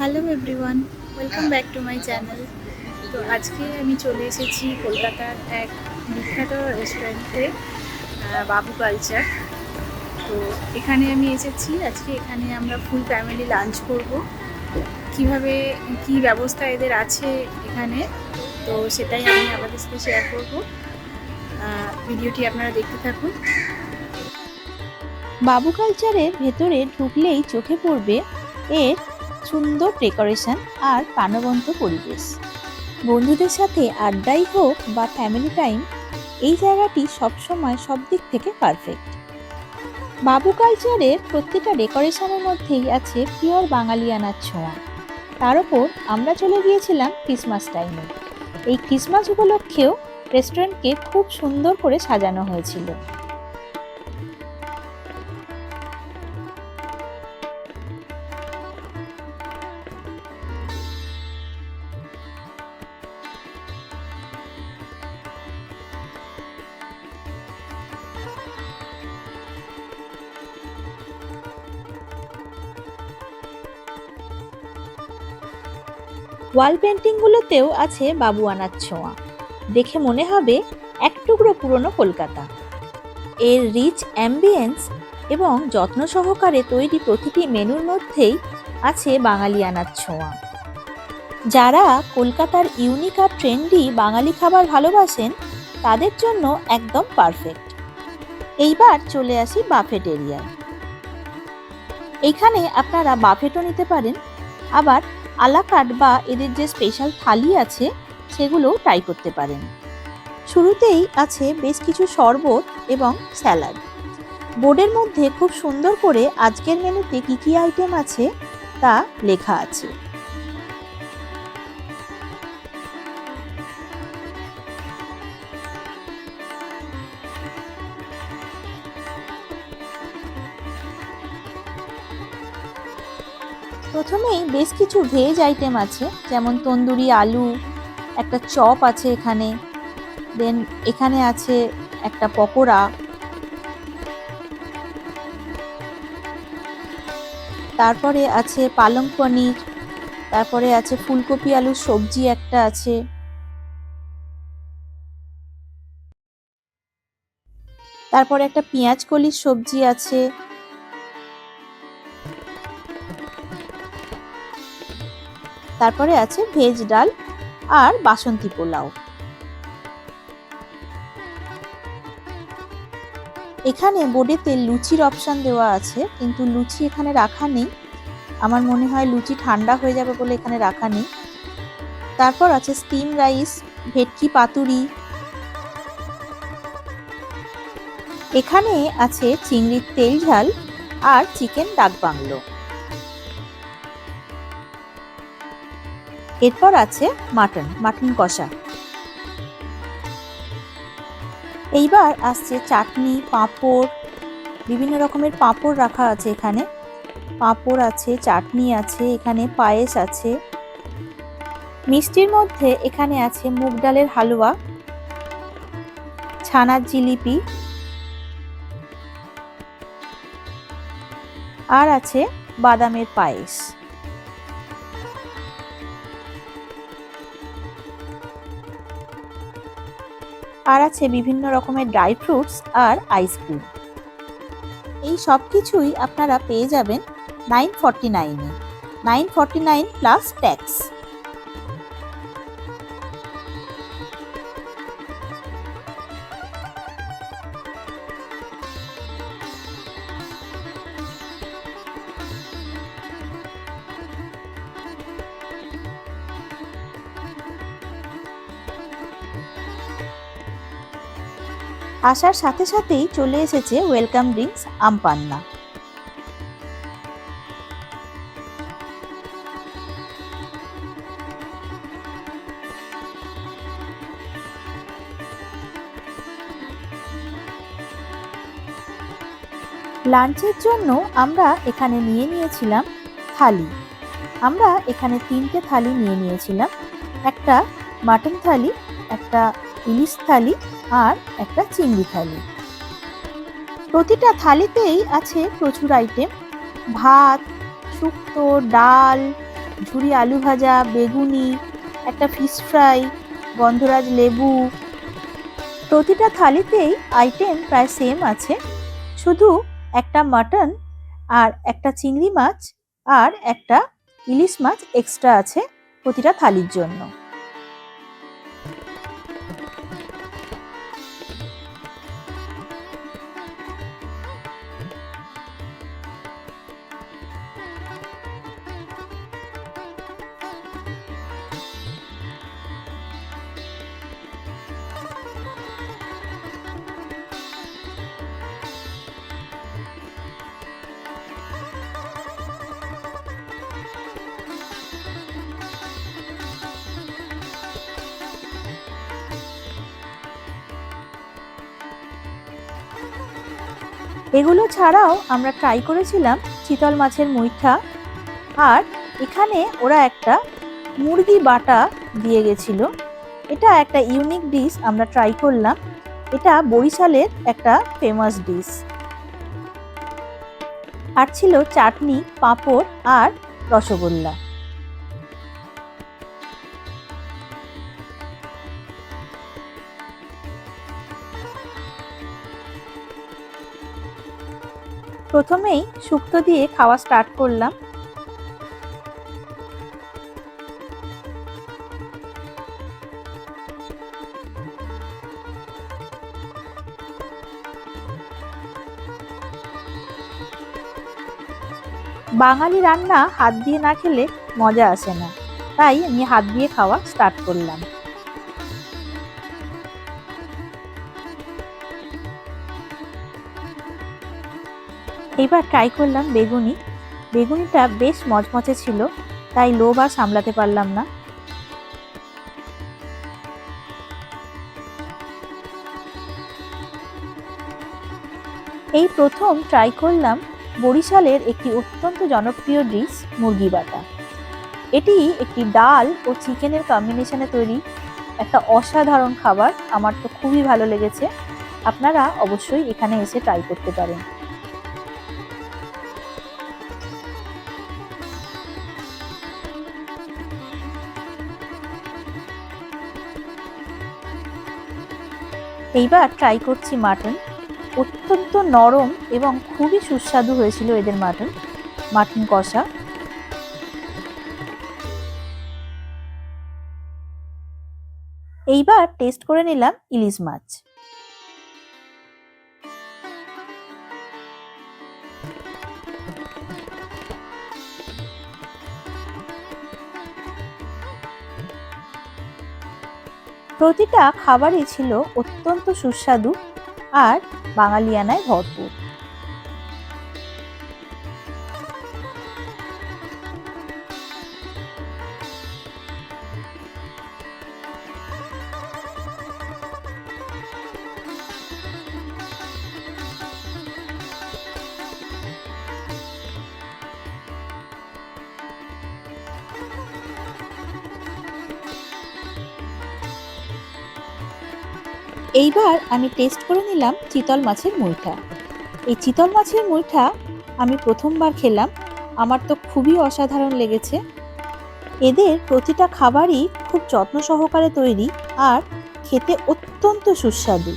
Hello everyone, welcome back to my channel. তো আজকে আমি চলে এসেছি কলকাতার এক বিখ্যাত রেস্টুরেন্টে, বাবু কালচার। তো এখানে আমি এসেছি আজকে। এখানে আমরা ফুল ফ্যামিলি লাঞ্চ করব। কিভাবে কি ব্যবস্থা এদের আছে এখানে, তো সেটাই আমি আপনাদের সাথে শেয়ার করব। ভিডিওটি আপনারা দেখতে থাকুন। বাবু কালচারের ভেতরে ঢুকলেই চোখে পড়বে এর সুন্দর ডেকোরেশন আর প্রাণবন্ত পরিবেশ। বন্ধুদের সাথে আড্ডাই হোক বা ফ্যামিলি টাইম, এই জায়গাটি সবসময় সব দিক থেকে পারফেক্ট। বাবু কালচারের প্রত্যেকটা ডেকোরেশনের মধ্যেই আছে পিওর বাঙালিয়ানার ছোঁয়া। তার উপর আমরা চলে গিয়েছিলাম ক্রিসমাস টাইমে। এই ক্রিসমাস উপলক্ষেও রেস্টুরেন্টকে খুব সুন্দর করে সাজানো হয়েছিল। ওয়াল পেন্টিংগুলোতেও আছে বাবুয়ানার ছোঁয়া। দেখে মনে হবে এক টুকরো পুরনো কলকাতা। এর রিচ অ্যাম্বিয়েন্স এবং যত্ন সহকারে তৈরি প্রতিটি মেনুর মধ্যেই আছে বাঙালিয়ানার ছোঁয়া। যারা কলকাতার ইউনিক আর ট্রেন্ডি বাঙালি খাবার ভালোবাসেন, তাদের জন্য একদম পারফেক্ট। এইবার চলে আসি বাফেট এরিয়ায়। এইখানে আপনারা বাফেটও নিতে পারেন, আবার আলাকাট বা এদের যে স্পেশাল থালি আছে সেগুলোও ট্রাই করতে পারেন। শুরুতেই আছে বেশ কিছু শরবত এবং স্যালাড। বোর্ডের মধ্যে খুব সুন্দর করে আজকের মেনুতে কি কি আইটেম আছে তা লেখা আছে। প্রথমেই বেশ কিছু ভেজ আইটেম আছে, যেমন তন্দুরি আলু, একটা চপ আছে এখানে, দেন এখানে আছে একটা পকোড়া, তারপরে আছে পালং পনির, তারপরে আছে ফুলকপি আলুর সবজি একটা আছে, তারপরে একটা পেঁয়াজ কলির সবজি আছে, তারপরে আছে ভেজ ডাল আর বাসন্তী পোলাও। এখানে বোর্ডেতে লুচির অপশন দেওয়া আছে, কিন্তু লুচি এখানে রাখা নেই। আমার মনে হয় লুচি ঠান্ডা হয়ে যাবে বলে এখানে রাখা নেই। তারপর আছে স্টিম রাইস, ভেটকি পাতুরি, এখানে আছে চিংড়ির তেল ঝাল আর চিকেন ডাক বাংলো। এরপর আছে মাটন কষা। এইবার আসছে চাটনি, পাঁপড়, বিভিন্ন রকমের পাঁপড় রাখা আছে এখানে। পাঁপড় আছে, চাটনি আছে, এখানে পায়েস আছে। মিষ্টির মধ্যে এখানে আছে মুগ ডালের হালুয়া, ছানার জিলিপি, আর আছে বাদামের পায়েস। আর আছে বিভিন্ন রকমের ড্রাই ফ্রুটস আর আইসক্রিম। এই সব কিছুই আপনারা পেয়ে যাবেন 949-এ, 949 প্লাস ট্যাক্স। আসার সাথে সাথেই চলে এসেছে ওয়েলকাম ড্রিঙ্কস আমপান্না। লাঞ্চের জন্য আমরা এখানে নিয়েছিলাম থালি। আমরা এখানে 3টে থালি নিয়েছিলাম, একটা মাটন থালি, একটা ইলিশ থালি আর একটা চিংড়ি থালি। প্রতিটা থালিতেই আছে প্রচুর আইটেম, ভাত, শুক্তো, ডাল, ঝুরি আলু ভাজা, বেগুনি, একটা ফিশ ফ্রাই, গন্ধরাজ লেবু। প্রতিটা থালিতেই আইটেম প্রায় সেম আছে, শুধু একটা মাটন আর একটা চিংড়ি মাছ আর একটা ইলিশ মাছ এক্সট্রা আছে প্রতিটা থালির জন্য। এগুলো ছাড়াও আমরা ট্রাই করেছিলাম চিতল মাছের মুইঠা, আর এখানে ওরা একটা মুরগি বাটা দিয়ে গেছিল। এটা একটা ইউনিক ডিশ আমরা ট্রাই করলাম, এটা বরিশালের একটা ফেমাস ডিশ। আর ছিল চাটনি, পাঁপড় আর রসগোল্লা। প্রথমেই শুক্তো দিয়ে খাওয়া স্টার্ট করলাম। বাঙালি রান্না হাত দিয়ে না খেলে মজা আসে না, তাই আমি হাত দিয়ে খাওয়া স্টার্ট করলাম। এইবার ট্রাই করলাম বেগুনি। বেগুনিটা বেশ মচমচে ছিল, তাই লোভ আর সামলাতে পারলাম না। এই প্রথম ট্রাই করলাম বরিশালের একটি অত্যন্ত জনপ্রিয় ডিশ মুরগি বাটা। এটি একটি ডাল ও চিকেনের কম্বিনেশনে তৈরি একটা অসাধারণ খাবার, আমার তো খুবই ভালো লেগেছে। আপনারা অবশ্যই এখানে এসে ট্রাই করতে পারেন। এইবার ট্রাই করছি মাটন। অত্যন্ত নরম এবং খুবই সুস্বাদু হয়েছিল এদের মাটন কষা। এইবার টেস্ট করে নিলাম ইলিশ মাছ। প্রতিটা খাবারই ছিল অত্যন্ত সুস্বাদু আর বাঙালিয়ানায় ভরপুর। এইবার আমি টেস্ট করে নিলাম চিতল মাছের মুইঠা। এই চিতল মাছের মুইঠা আমি প্রথমবার খেলাম, আমার তো খুবই অসাধারণ লেগেছে। এদের প্রতিটা খাবারই খুব যত্ন সহকারে তৈরি আর খেতে অত্যন্ত সুস্বাদু।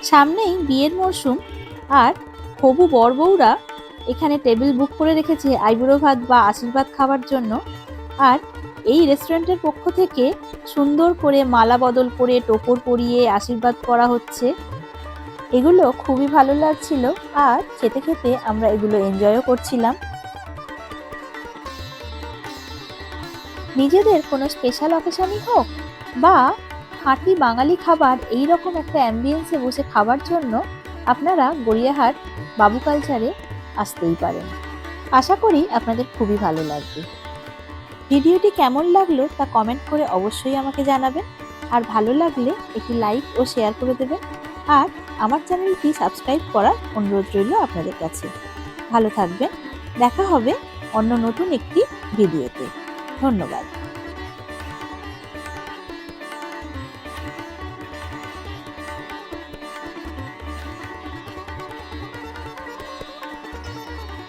সামনেই বিয়ের মরশুম, আর হবু বর বউরা এখানে টেবিল বুক করে রেখেছে আইবুড়ো ভাত বা আশীর্বাদ খাওয়ার জন্য। আর এই রেস্টুরেন্টের পক্ষ থেকে সুন্দর করে মালা বদল করে টোপর পরিয়ে আশীর্বাদ করা হচ্ছে। এগুলো খুবই ভালো লাগছিল, আর খেতে খেতে আমরা এগুলো এনজয়ও করছিলাম। নিজেদের কোনো স্পেশাল অকেশনই হোক বা খাঁটি বাঙালি খাবার এই রকম একটা অ্যাম্বিয়েন্সে বসে খাবার জন্য আপনারা গড়িয়াহাট বাবু কালচারে আসতেই পারেন। আশা করি আপনাদের খুবই ভালো লাগবে। ভিডিওটি কেমন লাগলো তা কমেন্ট করে অবশ্যই আমাকে জানাবেন, আর ভালো লাগলে একটি লাইক ও শেয়ার করে দেবেন, আর আমার চ্যানেলটি সাবস্ক্রাইব করার অনুরোধ রইল আপনাদের কাছে। ভালো থাকবেন, দেখা হবে অন্য নতুন একটি ভিডিওতে। ধন্যবাদ।